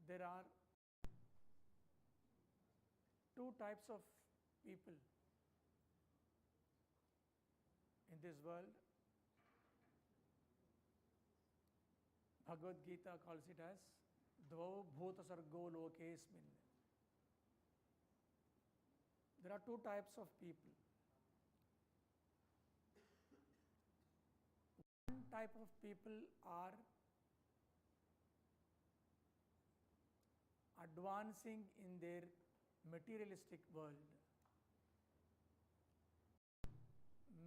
there are two types of people in this world. Bhagavad Gita calls it as Dvau Bhuta Sargo Lokesmin. There are two types of people. One type of people are advancing in their materialistic world,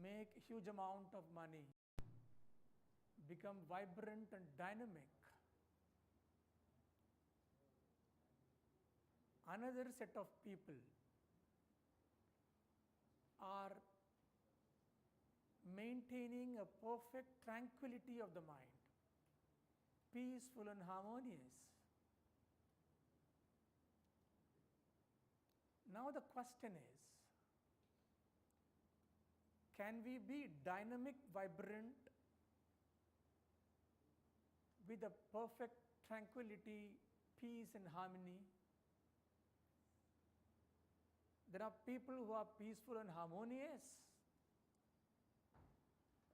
make huge amount of money, become vibrant and dynamic. Another set of people are maintaining a perfect tranquility of the mind, peaceful and harmonious. Now the question is, can we be dynamic, vibrant, with a perfect tranquility, peace and harmony? There are people who are peaceful and harmonious.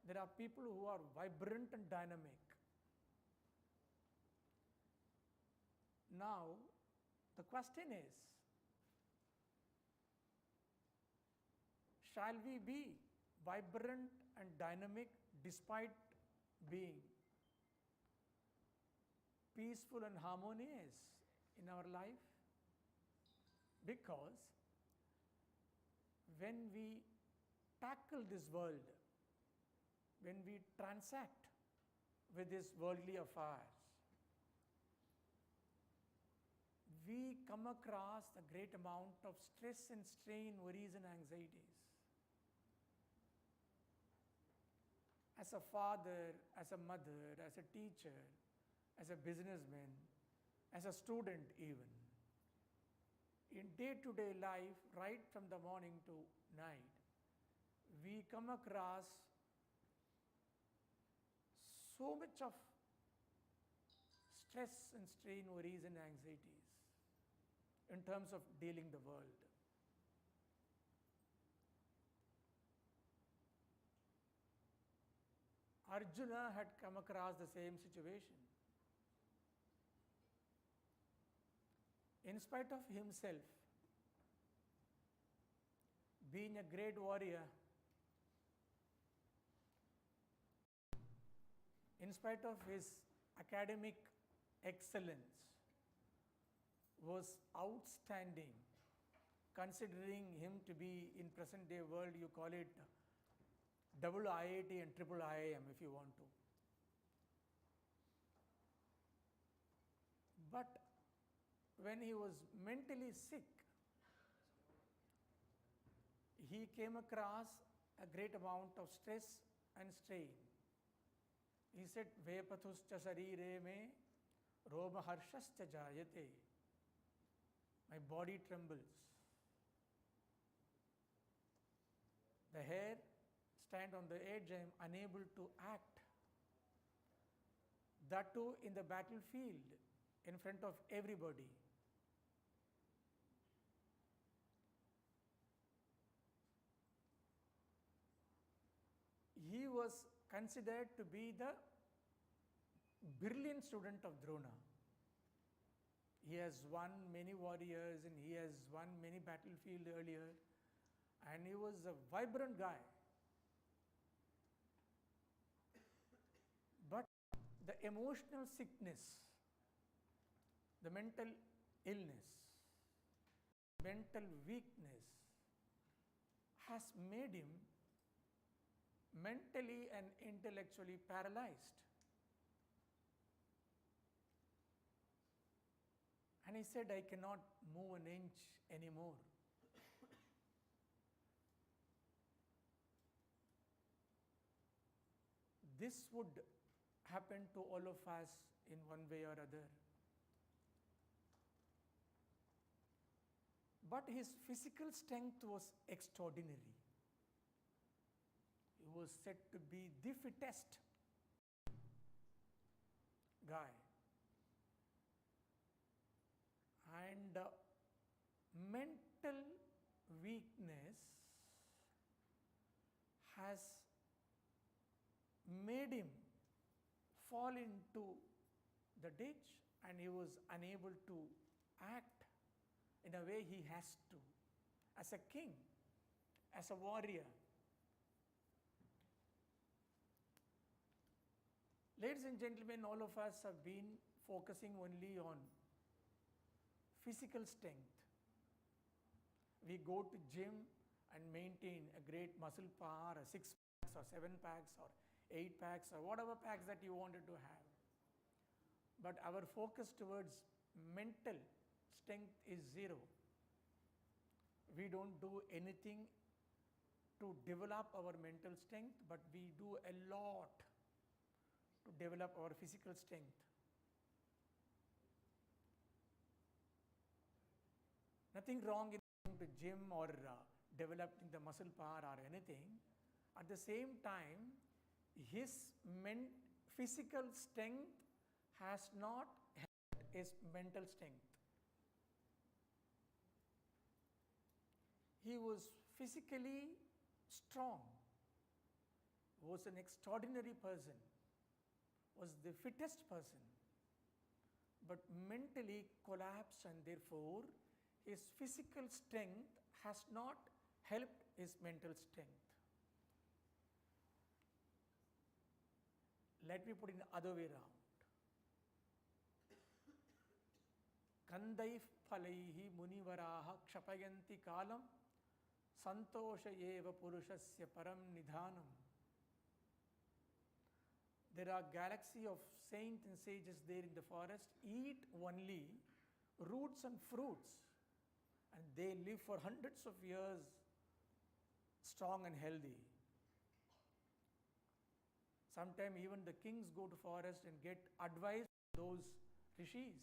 There are people who are vibrant and dynamic. Now, the question is, shall we be vibrant and dynamic despite being peaceful and harmonious in our life? Because when we tackle this world, when we transact with these worldly affairs, we come across a great amount of stress and strain, worries and anxieties. As a father, as a mother, as a teacher, as a businessman, as a student even, in day-to-day life, right from the morning to night, we come across so much of stress and strain, worries and anxieties in terms of dealing the world. Arjuna had come across the same situation. In spite of himself being a great warrior, in spite of his academic excellence, was outstanding, considering him to be, in present day world, you call it double IIT and triple IIM if you want to. But when he was mentally sick, he came across a great amount of stress and strain. He said, Vepathuscha sarire me roma harshascha jayate. My body trembles. The hair stand on the edge, I am unable to act. That too in the battlefield, in front of everybody. He was considered to be the brilliant student of Drona. He has won many warriors and he has won many battlefields earlier, and he was a vibrant guy. But the emotional sickness, the mental illness, mental weakness has made him mentally and intellectually paralyzed. And he said, I cannot move an inch anymore. This would happen to all of us in one way or other. But his physical strength was extraordinary. He was said to be the fittest guy. mental weakness has made him fall into the ditch, and he was unable to act in a way he has to, as a king, as a warrior. Ladies and gentlemen, all of us have been focusing only on physical strength. We go to gym and maintain a great muscle power, a 6 packs or 7 packs or 8 packs or whatever packs that you wanted to have. But our focus towards mental strength is zero. We don't do anything to develop our mental strength, but we do a lot to develop our physical strength. Nothing wrong in going to gym or developing the muscle power or anything. At the same time, his physical strength has not helped his mental strength. He was physically strong, was an extraordinary person, was the fittest person, but mentally collapsed, and therefore his physical strength has not helped his mental strength. Let me put it the other way around. Kandaif phalaihi munivaraha kshapayanti kalam santosha eva purushasya param nidhanam. There are galaxy of saints and sages there in the forest, eat only roots and fruits, and they live for hundreds of years strong and healthy. Sometimes even the kings go to forest and get advice from those rishis.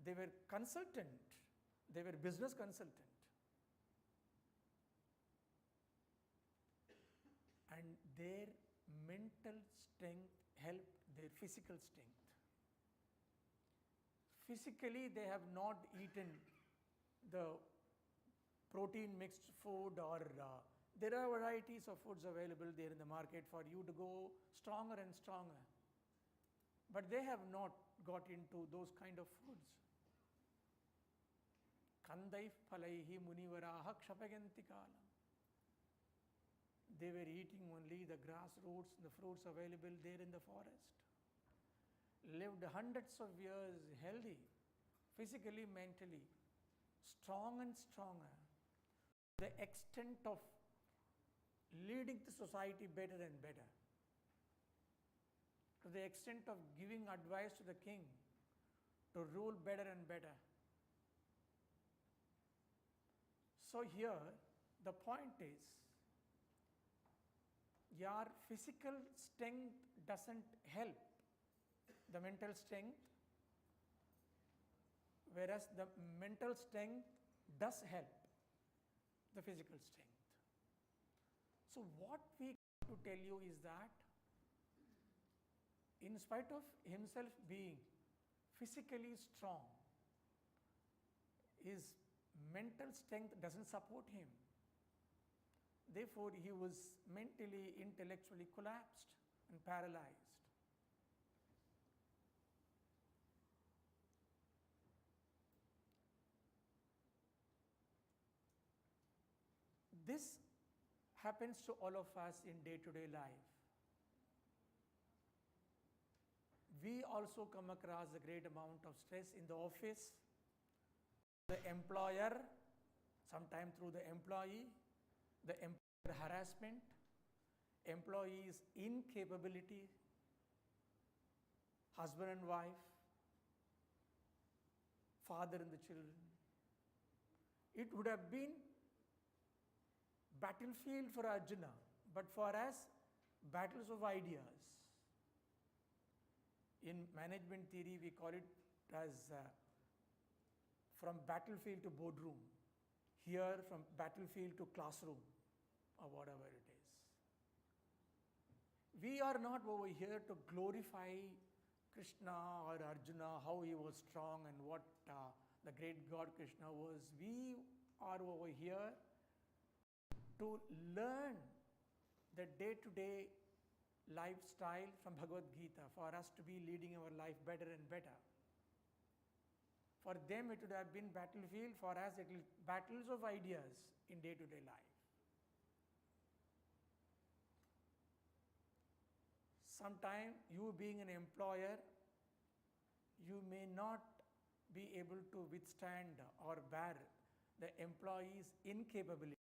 They were consultant, they were business consultant. And their mental strength helped their physical strength. Physically, they have not eaten the protein mixed food, or there are varieties of foods available there in the market for you to go stronger and stronger. But they have not got into those kind of foods. Kandaif phalaihi munivaraha kshapayanti kalam. They were eating only the grass roots and the fruits available there in the forest. Lived hundreds of years healthy, physically, mentally, strong and stronger, to the extent of leading the society better and better, to the extent of giving advice to the king to rule better and better. So here the point is, your physical strength doesn't help the mental strength, whereas the mental strength does help the physical strength. So what we want to tell you is that in spite of himself being physically strong, his mental strength doesn't support him. Therefore, he was mentally, intellectually collapsed and paralyzed. This happens to all of us in day-to-day life. We also come across a great amount of stress in the office, the employer, sometimes through the employee, the employer harassment, employees' incapability, husband and wife, father and the children. It would have been battlefield for Arjuna, but for us, battles of ideas. In management theory, we call it as from battlefield to boardroom. Here, from battlefield to classroom, or whatever it is. We are not over here to glorify Krishna or Arjuna, how he was strong and what the great God Krishna was. We are over here to learn the day-to-day lifestyle from Bhagavad Gita for us to be leading our life better and better. For them it would have been battlefield, for us it will battles of ideas in day-to-day life. Sometimes you being an employer, you may not be able to withstand or bear the employee's incapability.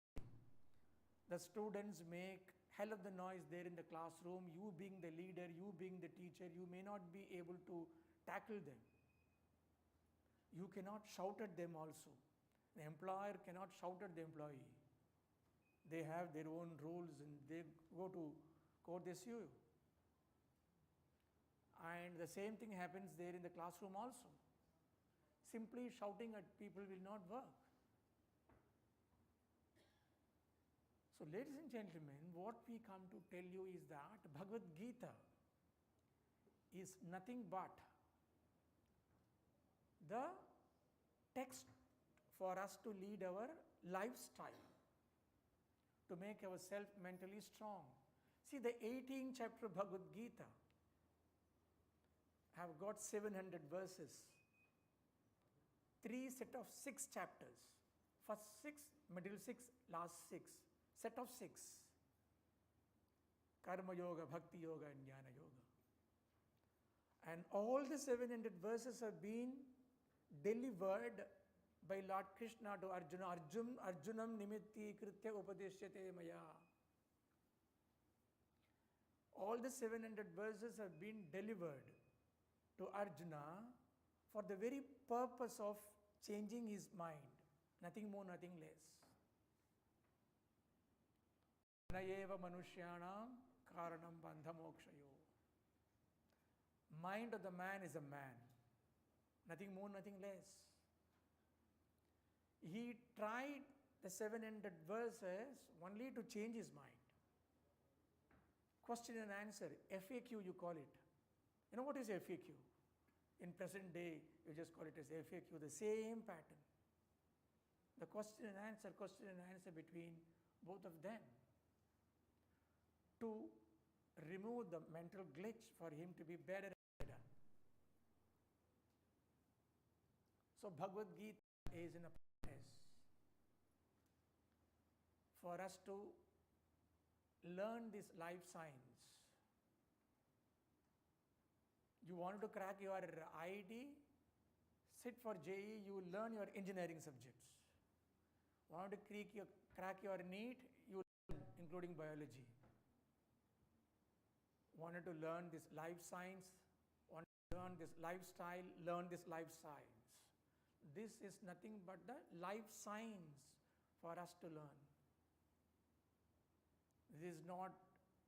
The students make hell of the noise there in the classroom. You being the leader, you being the teacher, you may not be able to tackle them. You cannot shout at them also. The employer cannot shout at the employee. They have their own rules and they go to court, they sue you. And the same thing happens there in the classroom also. Simply shouting at people will not work. So ladies and gentlemen, what we come to tell you is that Bhagavad Gita is nothing but the text for us to lead our lifestyle, to make ourselves mentally strong. See, the 18th chapter of Bhagavad Gita have got 700 verses, 3 set of 6 chapters, first 6, middle 6, last 6, set of 6, Karma Yoga, Bhakti Yoga and Jnana Yoga. And all the 700 verses have been delivered by Lord Krishna to Arjuna. Arjunam nimitti kritya upadeshyate maya. All the 700 verses have been delivered to Arjuna for the very purpose of changing his mind. Nothing more, nothing less. Nayeva manushyanam karanam bandha mokshayo. Mind of the man is a man. Nothing more, nothing less. He tried the 700 verses only to change his mind. Question and answer, FAQ you call it. You know what is FAQ? In present day, you just call it as FAQ, the same pattern. The question and answer between both of them. To remove the mental glitch for him to be better and better. So Bhagavad Gita is in a process for us to learn this life science. You want to crack your IIT, sit for JEE, you learn your engineering subjects. Want to crack your NEET, you learn including biology. Wanted to learn this life science, wanted to learn this lifestyle, learn this life science. This is nothing but the life science for us to learn. This is not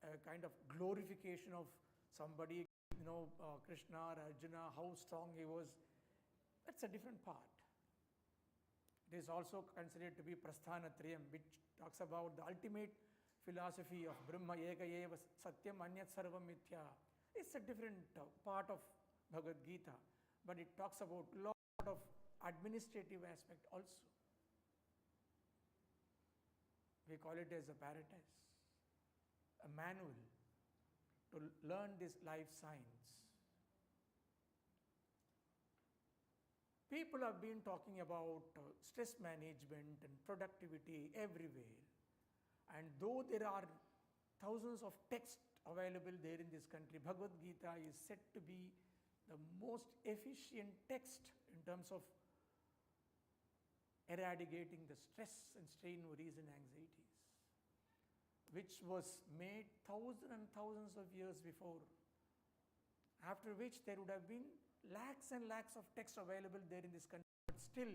a kind of glorification of somebody, Krishna or Arjuna, how strong he was. That's a different part. It is also considered to be Prasthanatrayam, which talks about the ultimate philosophy of Brahma Eka Eva Satyam Anyat Sarvam Mithya. It's a different part of Bhagavad Gita, but it talks about a lot of administrative aspect also. We call it as a apparatus, a manual to learn this life science. People have been talking about stress management and productivity everywhere. And though there are thousands of texts available there in this country, Bhagavad Gita is said to be the most efficient text in terms of eradicating the stress and strain, worries and anxieties, which was made thousands and thousands of years before, after which there would have been lakhs and lakhs of texts available there in this country. But still,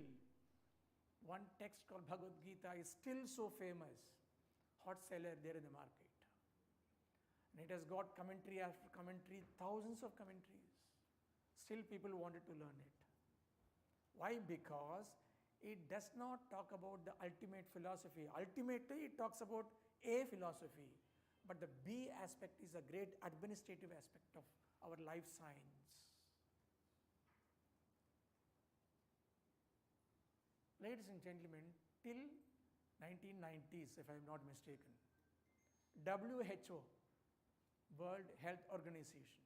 one text called Bhagavad Gita is still so famous, hot seller there in the market. And it has got commentary after commentary, thousands of commentaries. Still people wanted to learn it. Why? Because it does not talk about the ultimate philosophy. Ultimately, it talks about a philosophy. But the B aspect is a great administrative aspect of our life science. Ladies and gentlemen, till 1990s, if I am not mistaken, WHO, World Health Organization,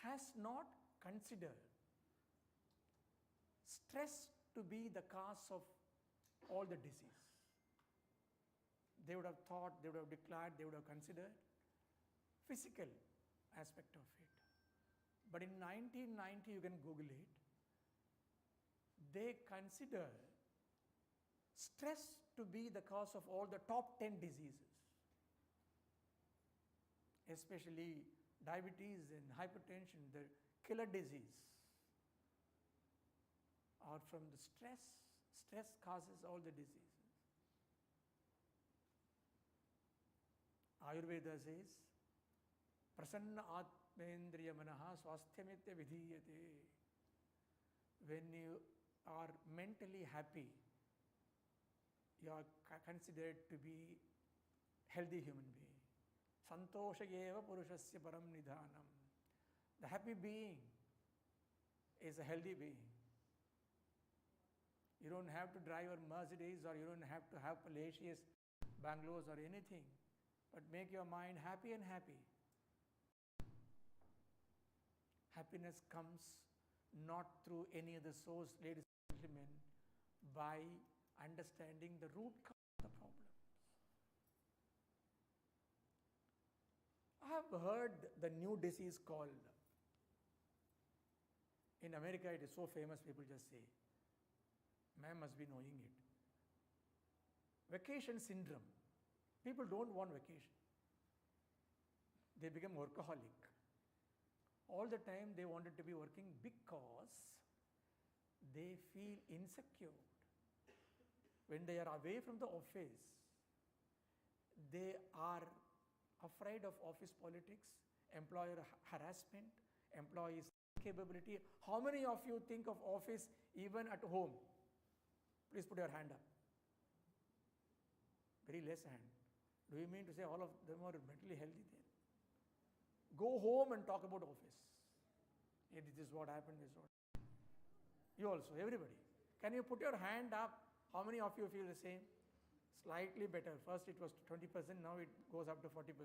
has not considered stress to be the cause of all the disease. They would have thought, they would have declared, they would have considered physical aspect of it. But in 1990, you can Google it, they consider stress to be the cause of all the top 10 diseases, especially diabetes and hypertension, the killer disease, are from the stress. Stress causes all the diseases. Ayurveda says, prasanna atmendriya manaha swasthamitya vidhiyate. When you are mentally happy, you are considered to be healthy human being. Santoshayeva purushasya param nidhanam. The happy being is a healthy being. You don't have to drive a Mercedes, or you don't have to have palatious bungalows or anything, but make your mind happy and happy. Happiness comes not through any other source, ladies and gentlemen, by understanding the root cause of the problem. I have heard the new disease called, in America it is so famous, people just say, ma'am must be knowing it. Vacation syndrome. People don't want vacation. They become workaholic. All the time they wanted to be working because they feel insecure. When they are away from the office, they are afraid of office politics, employer harassment, employees' capability. How many of you think of office even at home? Please put your hand up. Very less hand. Do you mean to say all of them are mentally healthy then? Go home and talk about office. Yeah, this is what happened, this is what. You also, everybody. Can you put your hand up? How many of you feel the same? Slightly better. First it was 20%, now it goes up to 40%.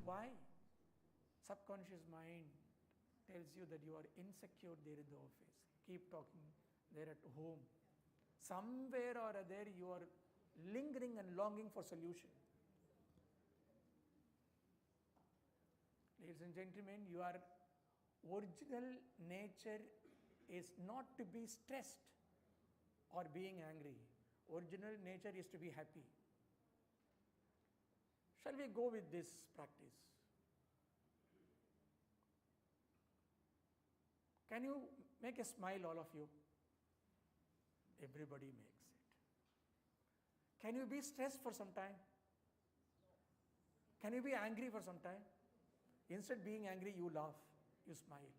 Why? Subconscious mind tells you that you are insecure there in the office. Keep talking there at home. Somewhere or other you are lingering and longing for solution. Ladies and gentlemen, your original nature is not to be stressed or being angry. Original nature is to be happy. Shall we go with this practice? Can you make a smile, all of you? Everybody makes it. Can you be stressed for some time? Can you be angry for some time? Instead of being angry, you laugh, you smile.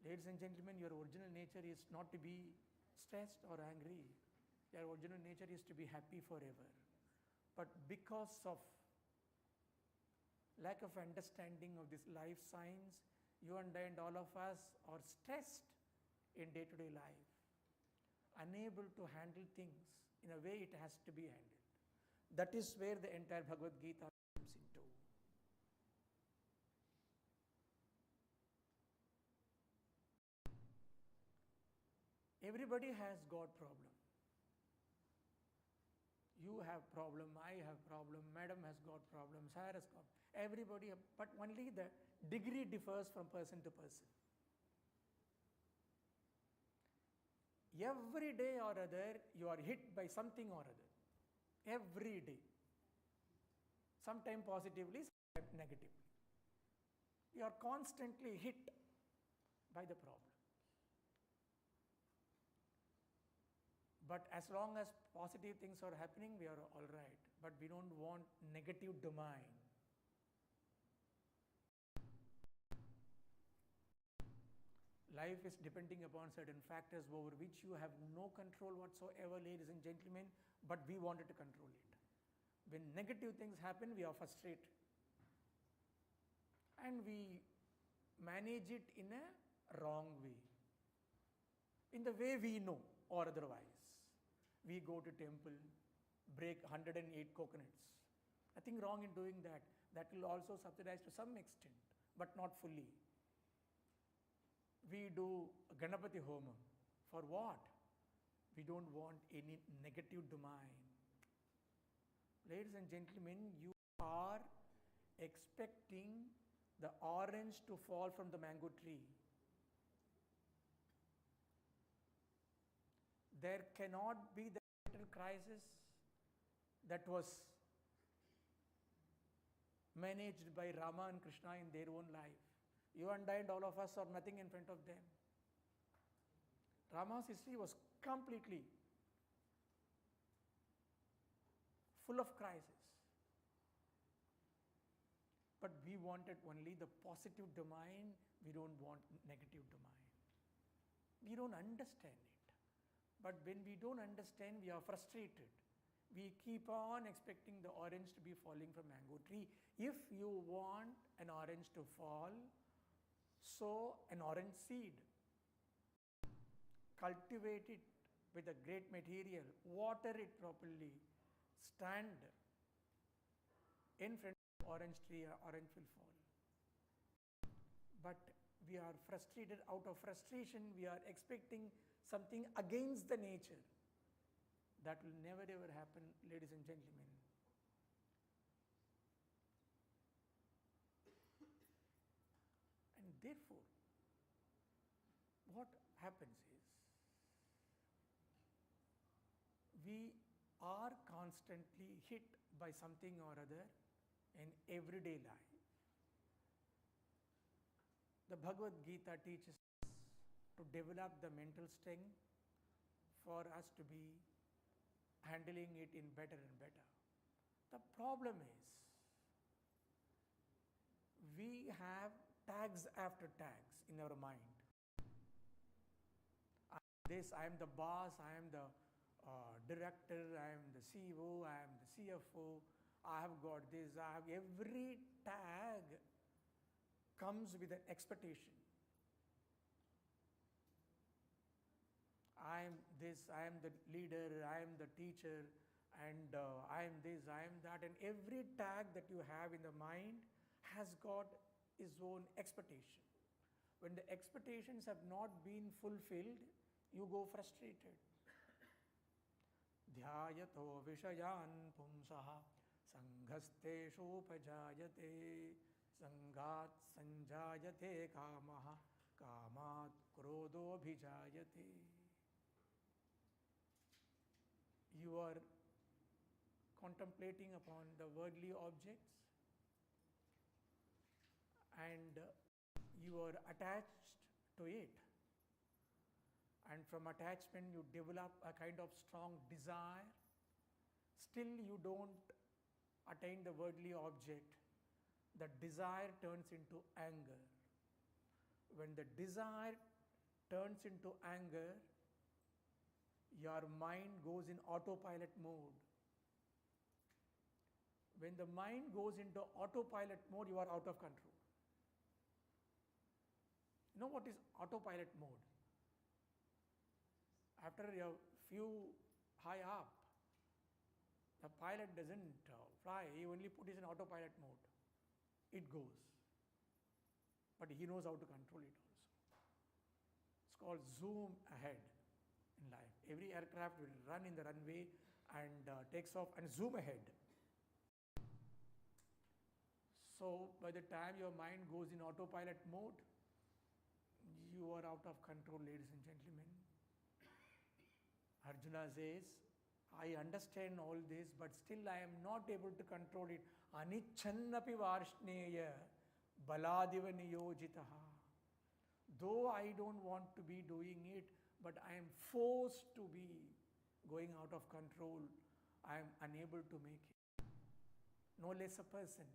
Ladies and gentlemen, your original nature is not to be stressed or angry. Your original nature is to be happy forever. But because of lack of understanding of this life science, you and I and all of us are stressed in day-to-day life, unable to handle things in a way it has to be handled. That is where the entire Bhagavad Gita comes into. Everybody has got problem. You have problem, I have problem, madam has got problem, sir has got, everybody, but only the degree differs from person to person. Every day or other, you are hit by something or other. Every day. Sometimes positively, sometimes negatively. You are constantly hit by the problem. But as long as positive things are happening, we are all right. But we don't want negative domain. Life is depending upon certain factors over which you have no control whatsoever, ladies and gentlemen, but we wanted to control it. When negative things happen, we are frustrated. And we manage it in a wrong way, in the way we know or otherwise. We go to temple, break 108 coconuts. Nothing wrong in doing that. That will also subsidize to some extent, but not fully. We do Ganapati Homa. For what? We don't want any negative domain. Ladies and gentlemen, you are expecting the orange to fall from the mango tree. There cannot be the mental crisis that was managed by Rama and Krishna in their own life. You and I and all of us are nothing in front of them. Rama's history was completely full of crisis. But we wanted only the positive domain, we don't want negative domain. We don't understand it. But when we don't understand, we are frustrated. We keep on expecting the orange to be falling from mango tree. If you want an orange to fall, sow an orange seed. Cultivate it with a great material. Water it properly. Stand in front of the orange tree, orange will fall. But we are frustrated. Out of frustration, we are expecting something against the nature. That will never ever happen, ladies and gentlemen. And therefore, what happens is, we are constantly hit by something or other in everyday life. The Bhagavad Gita teaches us to develop the mental strength for us to be handling it in better and better. The problem is, we have tags after tags in our mind. I am this, I am the boss, I am the director, I am the CEO, I am the CFO, I have got this, I have every tag comes with an expectation. I am this, I am the leader, I am the teacher, and I am this, I am that, and every tag that you have in the mind has got its own expectation. When the expectations have not been fulfilled, you go frustrated. Dhyayato vishayan pumsaha sanghasteshupajayate sanghat sanjayate kamaha kamat krodho bhijayate. You are contemplating upon the worldly objects and you are attached to it. And from attachment you develop a kind of strong desire. Still you don't attain the worldly object. The desire turns into anger. When the desire turns into anger, your mind goes in autopilot mode. When the mind goes into autopilot mode, you are out of control. You know what is autopilot mode? After a few high up, the pilot doesn't fly, he only puts it in autopilot mode. It goes. But he knows how to control it also. It's called zoom ahead in life. Every aircraft will run in the runway and takes off and zoom ahead. So by the time your mind goes in autopilot mode, you are out of control, ladies and gentlemen. Arjuna says, I understand all this, but still I am not able to control it. Anichannapi varshneya baladiva niyojitaha. Though I don't want to be doing it, but I am forced to be going out of control. I am unable to make it. No less a person.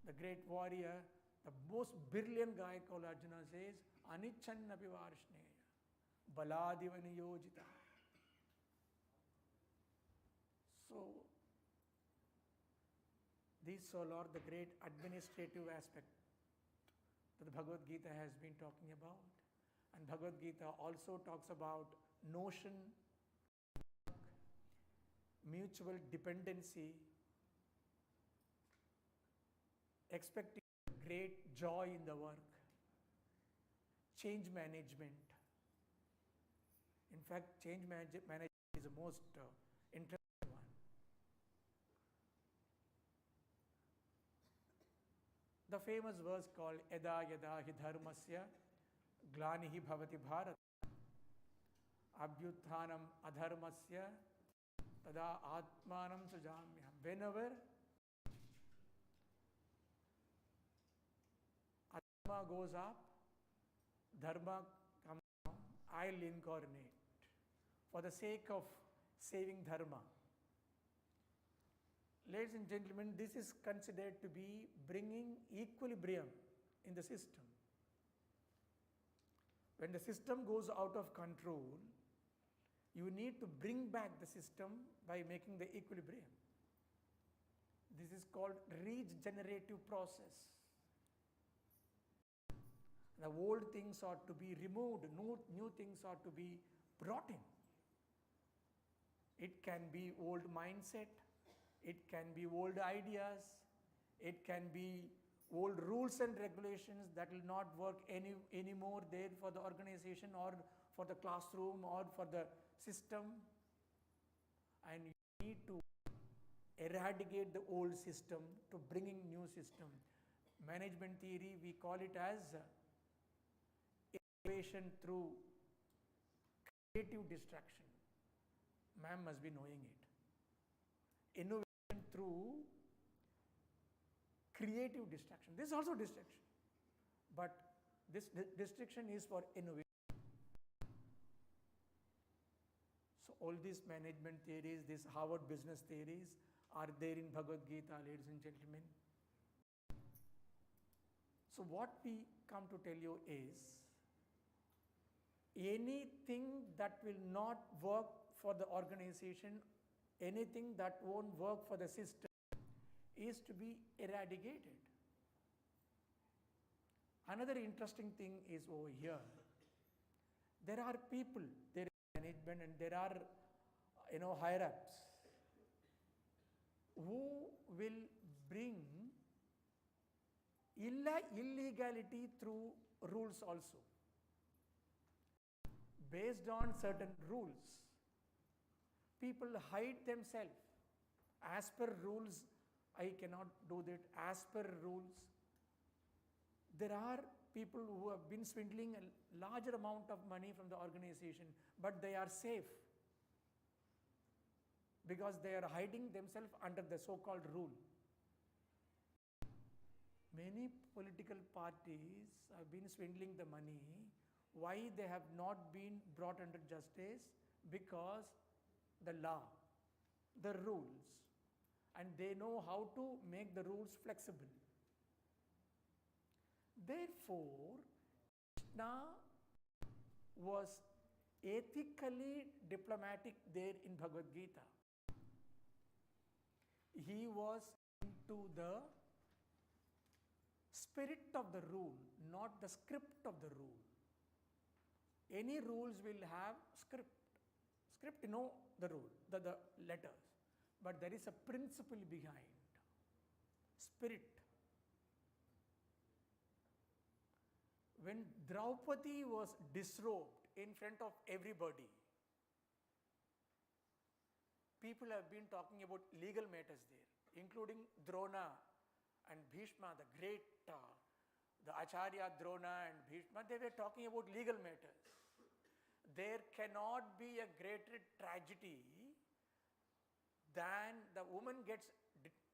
The great warrior, the most brilliant guy called Arjuna says, Anichannapi varshneya baladiva niyojitaha. So, these all are the great administrative aspect that the Bhagavad Gita has been talking about. And Bhagavad Gita also talks about notion, mutual dependency, expecting great joy in the work, change management. In fact, change management is the most interesting one. The famous verse called Yada Yada Hi Dharmasya Glanihi Bhavati Bharat Abhyuthanam Adharmasya Tada Atmanam Sujamyam. Whenever adharma goes up, dharma comes down, I'll incarnate for the sake of saving dharma. Ladies and gentlemen, this is considered to be bringing equilibrium in the system. When the system goes out of control, you need to bring back the system by making the equilibrium. This is called regenerative process. The old things are to be removed, new things are to be brought in. It can be old mindset, it can be old ideas, it can be old rules and regulations that will not work anymore there for the organization or for the classroom or for the system. And you need to eradicate the old system to bring in new system. Management theory, we call it as innovation through creative distraction. Ma'am must be knowing it. Innovation through creative distraction. This is also distraction. But this distraction is for innovation. So all these management theories, these Harvard business theories are there in Bhagavad Gita, ladies and gentlemen. So what we come to tell you is, anything that will not work for the organization, anything that won't work for the system is to be eradicated. Another interesting thing is over here. There are people, there is management and there are higher ups who will bring illegality through rules also. Based on certain rules, people hide themselves. As per rules, I cannot do that. As per rules, there are people who have been swindling a larger amount of money from the organization, but they are safe because they are hiding themselves under the so-called rule. Many political parties have been swindling the money. Why they have not been brought under justice? Because the law, the rules, and they know how to make the rules flexible. Therefore, Krishna was ethically diplomatic there in Bhagavad Gita. He was into the spirit of the rule, not the script of the rule. Any rules will have script. Script, the rule, the letters. But there is a principle behind. Spirit. When Draupadi was disrobed in front of everybody, people have been talking about legal matters there, including Drona and Bhishma, the great, the Acharya Drona and Bhishma, they were talking about legal matters. There cannot be a greater tragedy than the woman gets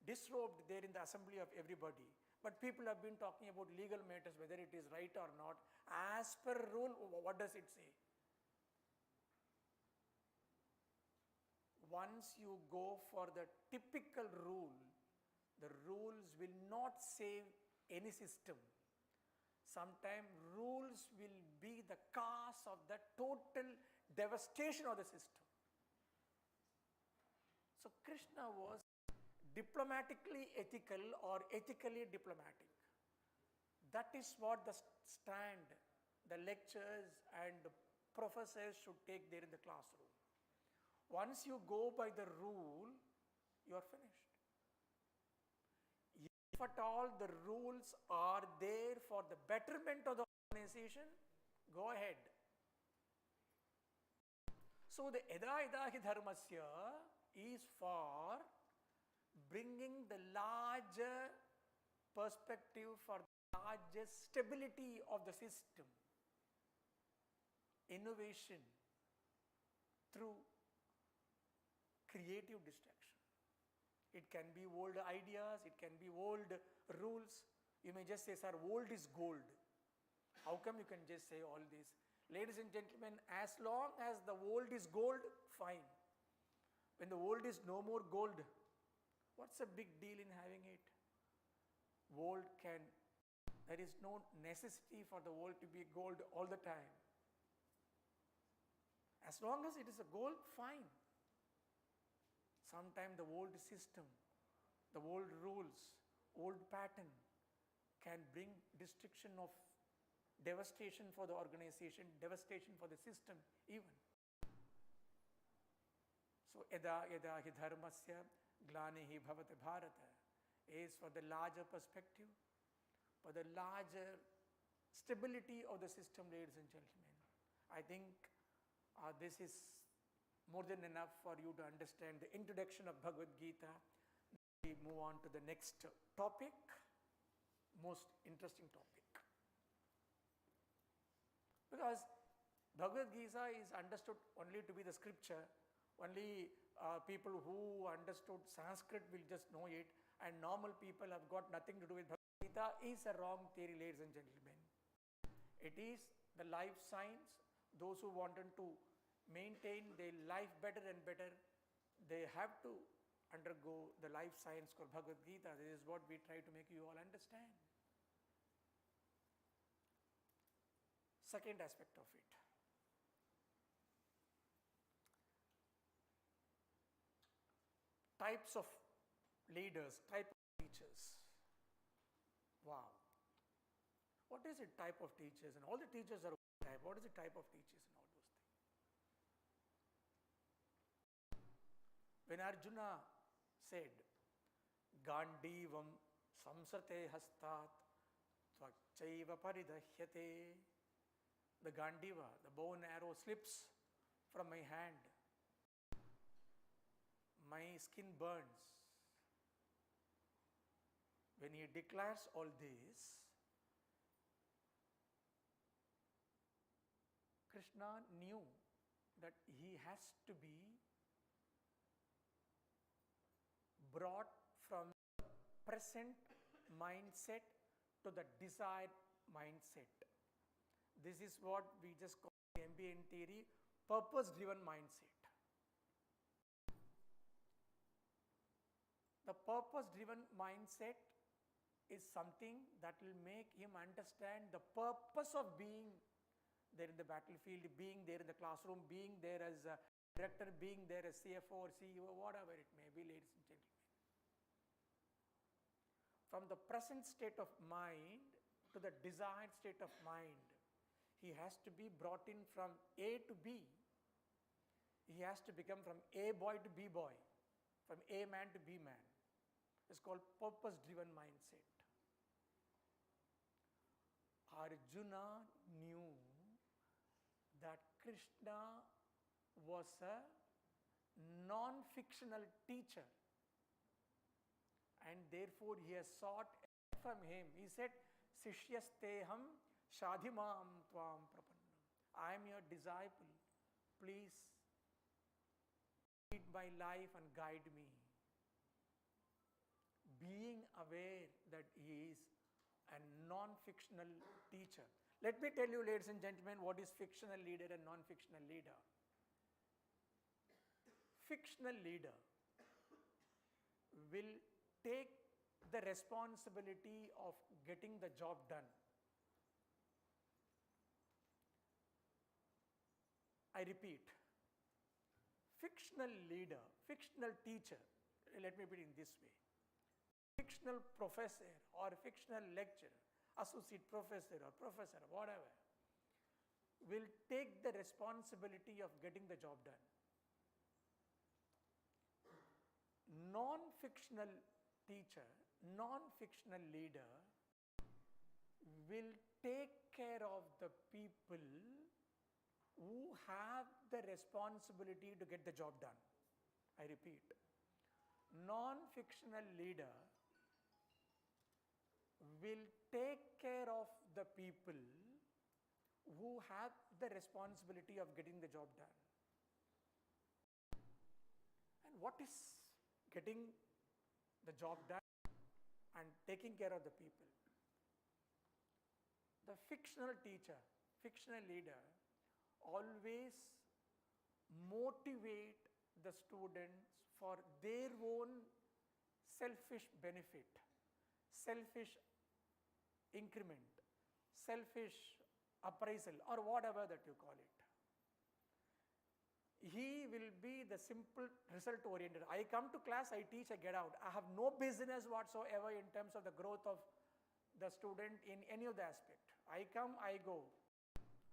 disrobed there in the assembly of everybody. But people have been talking about legal matters, whether it is right or not. As per rule, what does it say? Once you go for the typical rule, the rules will not save any system. Sometimes rules will be the cause of the total devastation of the system. So Krishna was diplomatically ethical or ethically diplomatic. That is what the stand, the lectures and the professors should take there in the classroom. Once you go by the rule, you are finished. If at all the rules are there for the betterment of the organization, go ahead. So the Yada Yada Hi Dharmasya is for bringing the larger perspective, for the larger stability of the system, innovation through creative distraction. It can be old ideas, it can be old rules. You may just say, sir, old is gold. How come you can just say all this? Ladies and gentlemen, as long as the old is gold, fine. When the old is no more gold, what's the big deal in having it? There is no necessity for the old to be gold all the time. As long as it is a gold, fine. Sometimes the old system, the old rules, old pattern can bring destruction of devastation for the organization, devastation for the system even. So, yada yada hi dharmasya glanihi bhavati bharata is for the larger perspective, for the larger stability of the system, ladies and gentlemen. I think this is more than enough for you to understand the introduction of Bhagavad Gita. We move on to the next topic, most interesting topic. Because Bhagavad Gita is understood only to be the scripture, only people who understood Sanskrit will just know it, and normal people have got nothing to do with Bhagavad Gita is a wrong theory, ladies and gentlemen. It is the life science. Those who wanted to maintain their life better and better, they have to undergo the life science called Bhagavad Gita. This is what we try to make you all understand. Second aspect of it. Types of leaders, type of teachers. Wow. What is a type of teachers? And all the teachers are one type. What is the type of teachers and all those things? When Arjuna said, Gandivam samsate hastat tvachaiva paridahyate, the Gandiva, the bow and arrow slips from my hand. My skin burns. When he declares all this, Krishna knew that he has to be brought from the present mindset to the desired mindset. This is what we just call MBA in theory, purpose-driven mindset. The purpose-driven mindset is something that will make him understand the purpose of being there in the battlefield, being there in the classroom, being there as a director, being there as CFO or CEO, whatever it may be, ladies and gentlemen. From the present state of mind to the desired state of mind, he has to be brought in from A to B. He has to become from A boy to B boy, from A man to B man. It's called purpose-driven mindset. Arjuna knew that Krishna was a non-fictional teacher, and therefore he has sought from him. He said, Sishyasteham shadhimam tvam prapannam. I am your disciple. Please lead my life and guide me. Being aware that he is a non-fictional teacher. Let me tell you, ladies and gentlemen, what is fictional leader and non-fictional leader. Fictional leader will take the responsibility of getting the job done. I repeat, fictional leader, fictional teacher, let me put it in this way. Fictional professor or fictional lecturer associate professor or professor, whatever, will take the responsibility of getting the job done. Non-fictional teacher, non-fictional leader will take care of the people who have the responsibility to get the job done. I repeat, non-fictional leader will take care of the people who have the responsibility of getting the job done. And what is getting the job done and taking care of the people? The fictional teacher, fictional leader always motivate the students for their own selfish benefit, selfish increment, selfish appraisal, or whatever that you call it. He will be the simple result oriented. I come to class, I teach, I get out. I have no business whatsoever in terms of the growth of the student in any of the aspect. I come, I go.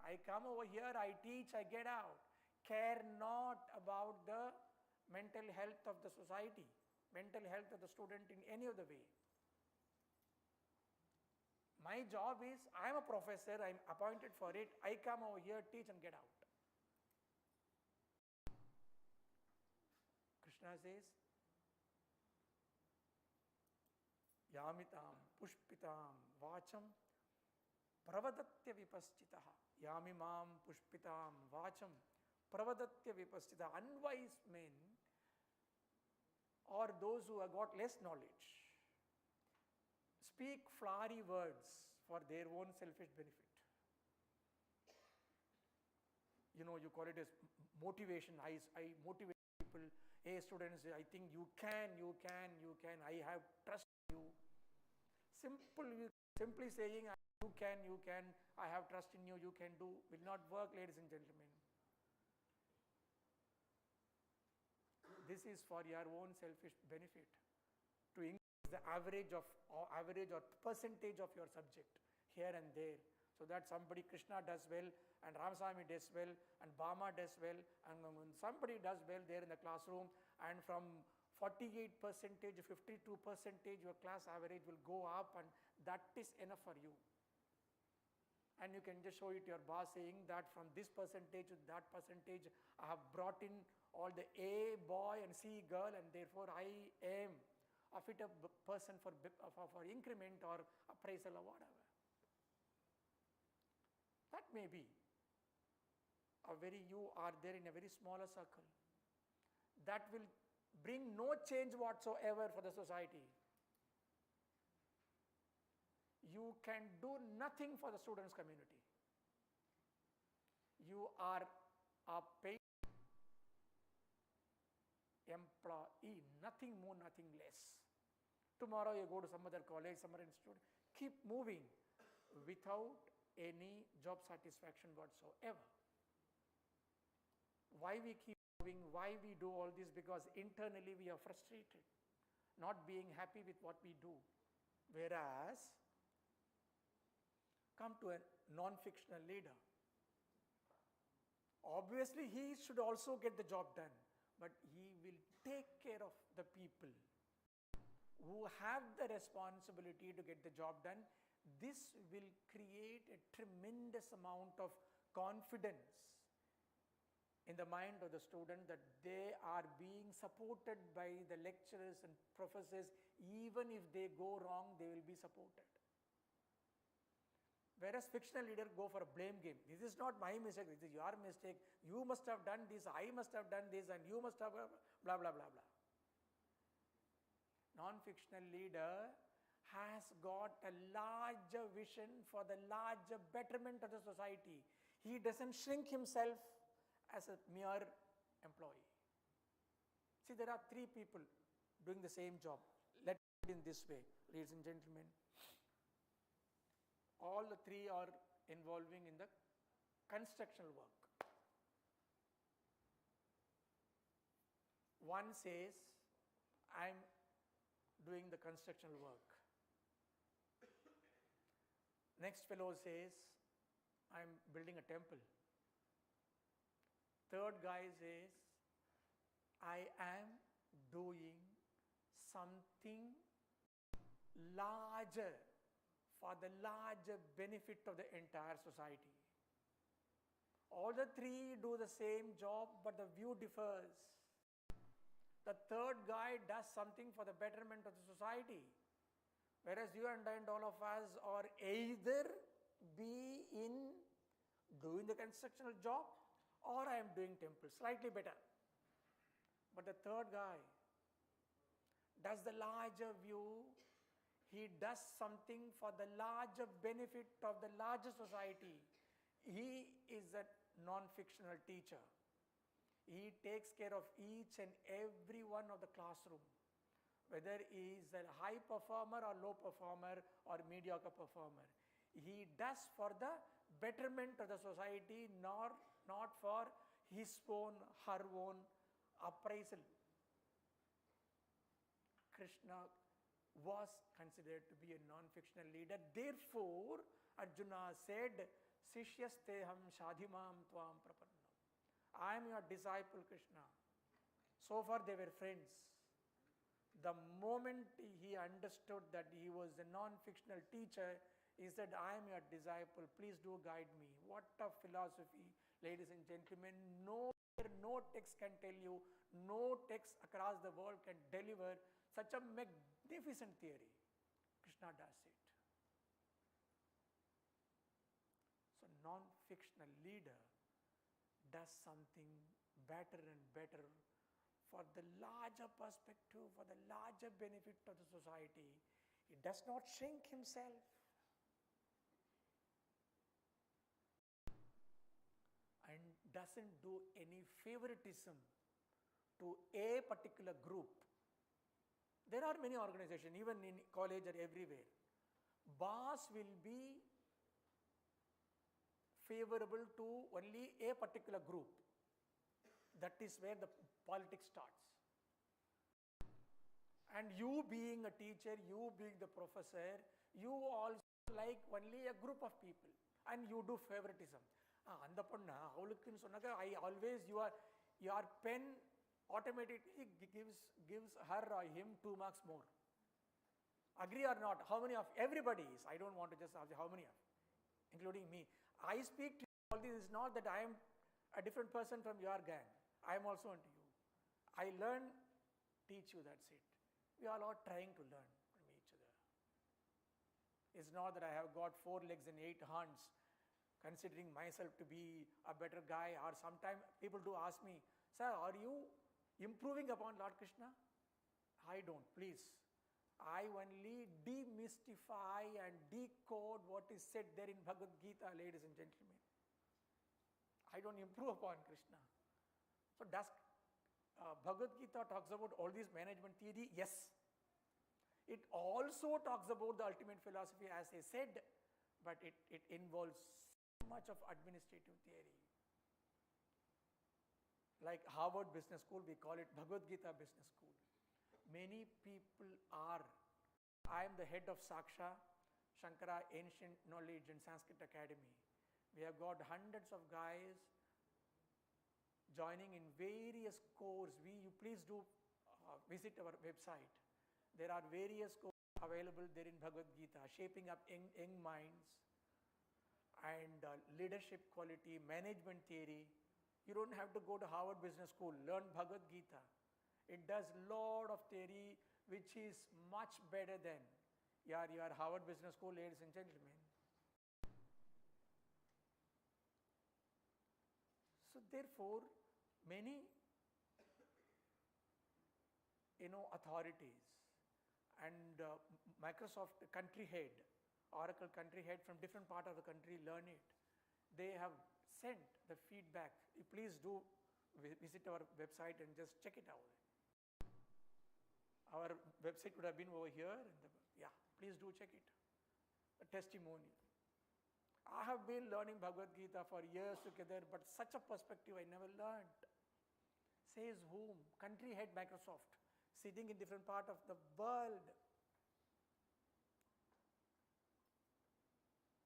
I come over here, I teach, I get out. Care not about the mental health of the society, mental health of the student in any of the way. My job is, I am a professor, I am appointed for it, I come over here, teach and get out. Krishna says, Yamitam pushpitam vacham pravadatya vipaschitaha. Yamimam pushpitam vacham pravadatya vipaschitaha. Unwise men or those who have got less knowledge speak flowery words for their own selfish benefit. You know, you call it as motivation. I motivate people. Hey students, I think you can, I have trust in you. Simply saying you can, I have trust in you, you can do, will not work, ladies and gentlemen. This is for your own selfish benefit, to increase the average or percentage of your subject here and there, so that somebody, Krishna does well, and Ramaswamy does well, and Bama does well, and somebody does well there in the classroom, and from 48%, 52%, your class average will go up, and that is enough for you. And you can just show it to your boss saying that from this percentage to that percentage, I have brought in all the A boy and C girl, and therefore I am a fit person for increment or appraisal or whatever. That may be you are there in a very smaller circle. That will bring no change whatsoever for the society. You can do nothing for the students' community. You are a paid employee, nothing more, nothing less. Tomorrow you go to some other college, some other institute, keep moving without any job satisfaction whatsoever. Why we keep moving, why we do all this? Because internally we are frustrated, not being happy with what we do. Whereas, come to a non-fictional leader. Obviously, he should also get the job done, but he will take care of the people who have the responsibility to get the job done. This will create a tremendous amount of confidence in the mind of the student that they are being supported by the lecturers and professors. Even if they go wrong, they will be supported. Whereas fictional leader go for a blame game. This is not my mistake, this is your mistake. You must have done this, I must have done this, and you must have blah, blah, blah, blah. Non-fictional leader has got a larger vision for the larger betterment of the society. He doesn't shrink himself as a mere employee. See, there are three people doing the same job. Let me put it in this way, ladies and gentlemen. All the three are involving in the constructional work. One says, I am doing the constructional work. Next fellow says, I am building a temple. Third guy says, I am doing something larger for the larger benefit of the entire society. All the three do the same job, but the view differs. The third guy does something for the betterment of the society, whereas you and I and all of us are either be in doing the constructional job or I am doing temple, slightly better. But the third guy does the larger view, he does something for the larger benefit of the larger society. He is a non-fictional teacher. He takes care of each and every one of the classroom, whether he is a high performer or low performer or mediocre performer. He does for the betterment of the society, not for his own, her own appraisal. Krishna was considered to be a non-fictional leader. Therefore, Arjuna said, Sishyasteham shadhimam tvam prapanna. I am your disciple, Krishna. So far they were friends. The moment he understood that he was a non-fictional teacher, he said, I am your disciple, please do guide me. What a philosophy, ladies and gentlemen. No text can tell you, no text across the world can deliver such a magnificent theory. Krishna does it. So non-fictional leader does something better and better for the larger perspective, for the larger benefit of the society. He does not shrink himself. And doesn't do any favoritism to a particular group. There are many organizations, even in college or everywhere. Boss will be favorable to only a particular group. That is where the politics starts. And you being a teacher, you being the professor, you also like only a group of people and you do favoritism. And the panna, I always, your pen automatically gives her or him 2 marks more. Agree or not? How many of everybody is? I don't want to just ask how many of, including me. I speak to you, all this is not that I am a different person from your gang. I am also unto you. I learn, teach you, that's it. We all are trying to learn from each other. It's not that I have got 4 legs and 8 hands, considering myself to be a better guy, or sometimes people do ask me, sir, are you improving upon Lord Krishna? I don't, please. I only demystify and decode what is said there in Bhagavad Gita, ladies and gentlemen. I don't improve upon Krishna. So does Bhagavad Gita talks about all this management theory? Yes. It also talks about the ultimate philosophy, as I said, but it involves so much of administrative theory. Like Harvard Business School, we call it Bhagavad Gita Business School. Many people are. I am the head of Saksha, Shankara Ancient Knowledge and Sanskrit Academy. We have got hundreds of guys joining in various courses. You please do visit our website. There are various courses available there in Bhagavad Gita, shaping up young minds and leadership quality, management theory. You don't have to go to Harvard Business School, learn Bhagavad Gita. It does lot of theory which is much better than your Harvard Business School, ladies and gentlemen. So therefore, many authorities and Microsoft country head, Oracle country head from different part of the country learn it. They have sent the feedback. You please do visit our website and just check it out. Our website would have been over here. Please do check it. A testimonial. I have been learning Bhagavad Gita for years together, but such a perspective I never learned. Says whom? Country head Microsoft, sitting in different part of the world.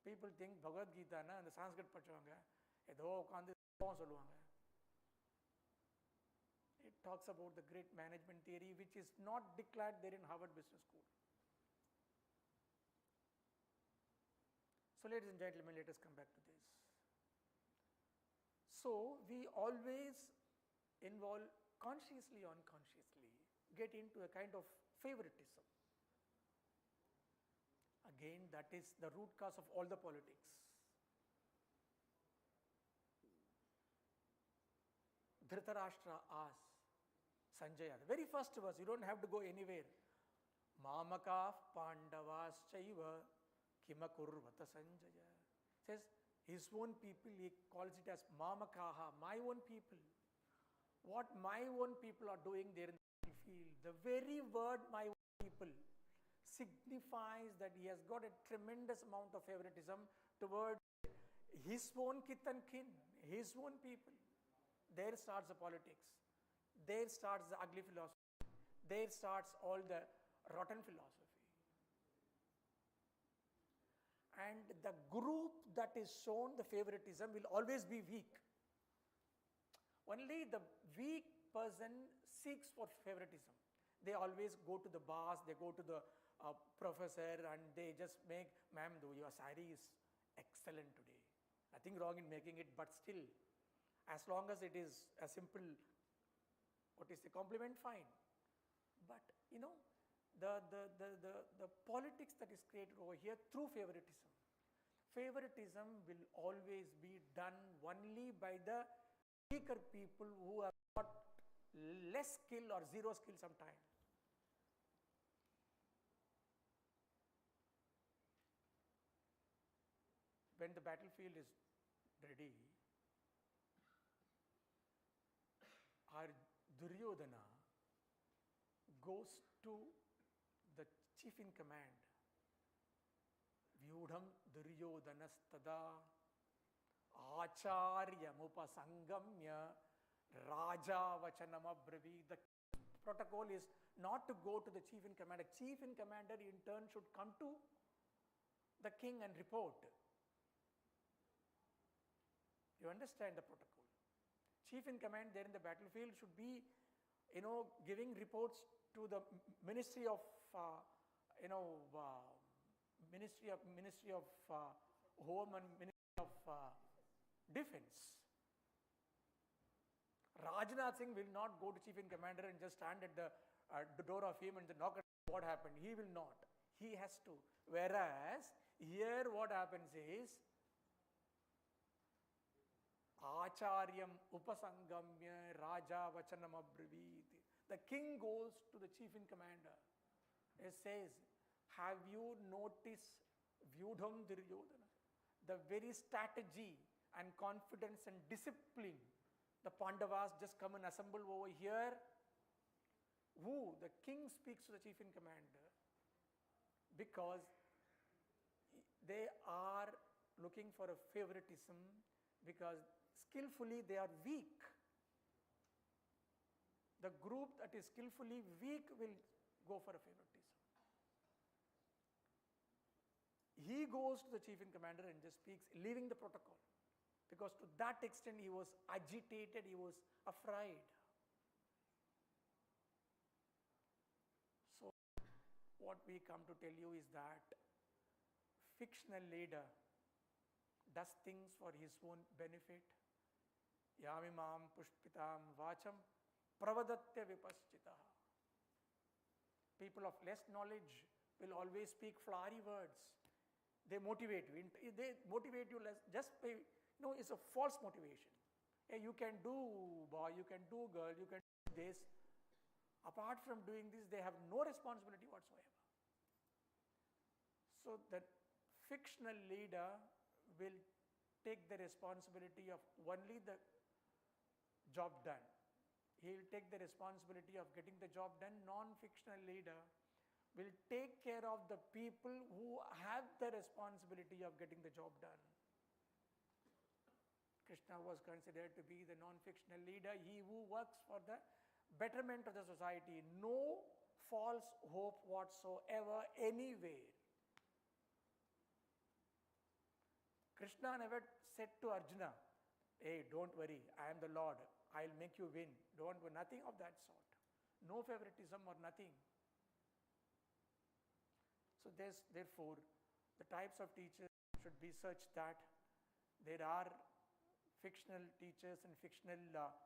People think Bhagavad Gita na and the Sanskrit படிச்சவங்க ஏதோ உட்கார்ந்து சொல்லுவாங்க. It talks about the great management theory which is not declared there in Harvard Business School. So ladies and gentlemen, let us come back to this. So we always involve consciously or unconsciously get into a kind of favoritism. Again, that is the root cause of all the politics. Dhritarashtra asks Sanjaya, the very first verse, you don't have to go anywhere. Mamaka Pandavas Chaiva Kimakurvata Sanjaya. Says his own people, he calls it as Mamakaha, my own people. What my own people are doing there in the field, the very word my own people signifies that he has got a tremendous amount of favoritism towards his own kith and kin, his own people. There starts the politics. There starts the ugly philosophy. There starts all the rotten philosophy. And the group that is shown the favoritism will always be weak. Only the weak person seeks for favoritism. They always go to the boss, they go to the professor and they just make, ma'am, your saree is excellent today. Nothing wrong in making it, but still, as long as it is a simple, what is the compliment, fine. But you know, the politics that is created over here through favoritism. Favoritism will always be done only by the weaker people who have got less skill or zero skill sometimes. When the battlefield is ready, our Duryodhana goes to the chief in command. Vyudham Duryodhanastada Acharyam upasangamya Raja Vachanamabravi. The protocol is not to go to the chief in command. A chief in commander in turn should come to the king and report. You understand the protocol? Chief in command there in the battlefield should be, giving reports to the Ministry of, Ministry of Home and Ministry of Defense. Rajnath Singh will not go to chief in commander and just stand at the door of him and knock at what happened. He will not. He has to. Whereas here what happens is, Acharyam upasangamya Raja Vachanam Abraveet. The king goes to the chief in commander. He says, have you noticed Vyudham Duryodhana? The very strategy and confidence and discipline the Pandavas just come and assemble over here. Who? The king speaks to the chief in commander because they are looking for a favoritism because skillfully they are weak. The group that is skillfully weak will go for a favoritism. He goes to the chief in commander and just speaks, leaving the protocol. Because to that extent he was agitated, he was afraid. So what we come to tell you is that fictional leader does things for his own benefit. Yamimam pushpitam vacham pravadatya vipaschitaha. People of less knowledge will always speak flowery words. They motivate you. They motivate you less just by, it's a false motivation. Hey, you can do, boy, you can do, girl, you can do this. Apart from doing this, they have no responsibility whatsoever. So the fictional leader will take the responsibility of only the job done. He will take the responsibility of getting the job done. Non-fictional leader will take care of the people who have the responsibility of getting the job done. Krishna was considered to be the non-fictional leader, he who works for the betterment of the society. No false hope whatsoever anywhere. Krishna never said to Arjuna, hey, don't worry, I am the Lord, I'll make you win. Don't worry, nothing of that sort. No favoritism or nothing. So therefore, the types of teachers should be such that there are fictional teachers and fictional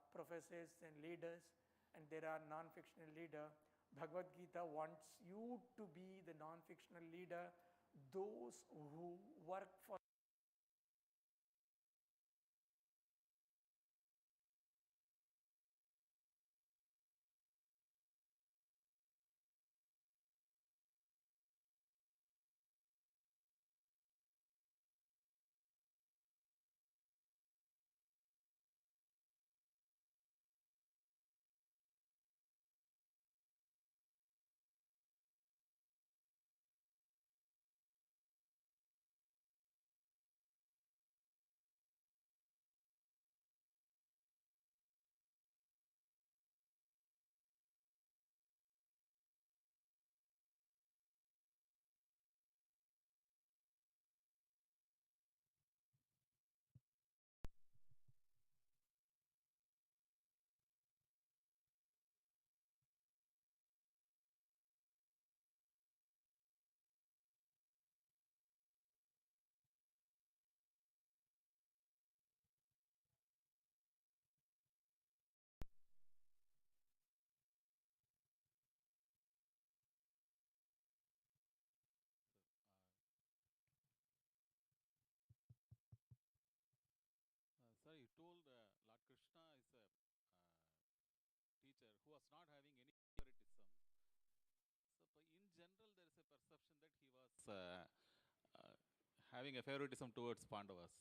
professors and leaders, and there are non-fictional leader. Bhagavad Gita wants you to be the non-fictional leader, those who work for Sir, sir, you told Lord Krishna is a teacher who was not having any favoritism. So, in general, there is a perception that he was uh, having a favoritism towards Pandavas.